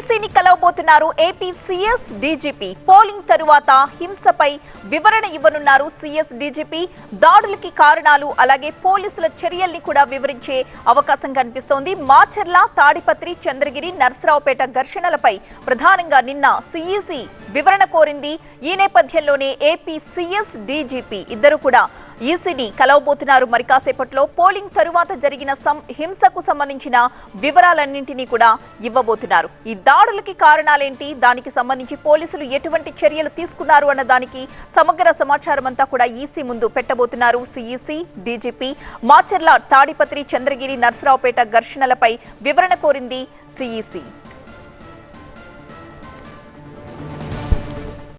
ఈసీని కలవబోతున్నారు AP CS DGP. Polling తరువాత హింసపై వివరణ ఇవ్వనున్నారు సీఎస్ డీజీపీ. దాడులకి కారణాలు అలాగే పోలీసుల చర్యల్ని కూడా వివరించే అవకాశం కనిపిస్తోంది. మాచర్ల, తాడిపత్రి, చంద్రగిరి, నర్సరావుపేట ఘర్షణలపై ప్రధానంగా నిన్న సీఈసీ వివరణ కోరింది. ఈ నేపథ్యంలోనే ఏపీ సీఎస్ డీజీపీ ఇద్దరు కూడా ఈసీని కలవబోతున్నారు. మరి కాసేపట్లో పోలింగ్ తరువాత జరిగిన హింసకు సంబంధించిన వివరాలన్నింటినీ కూడా ఇవ్వబోతున్నారు. ఈ దాడులకి కారణాలేంటి, దానికి సంబంధించి పోలీసులు ఎటువంటి చర్యలు తీసుకున్నారు అన్న దానికి సమగ్ర సమాచారం అంతా కూడా ఈసీ ముందు పెట్టబోతున్నారు సీఈసీ డీజీపీ. మాచర్ల, తాడిపత్రి, చంద్రగిరి, నర్సరావుపేట ఘర్షణలపై వివరణ కోరింది సీఈసీ.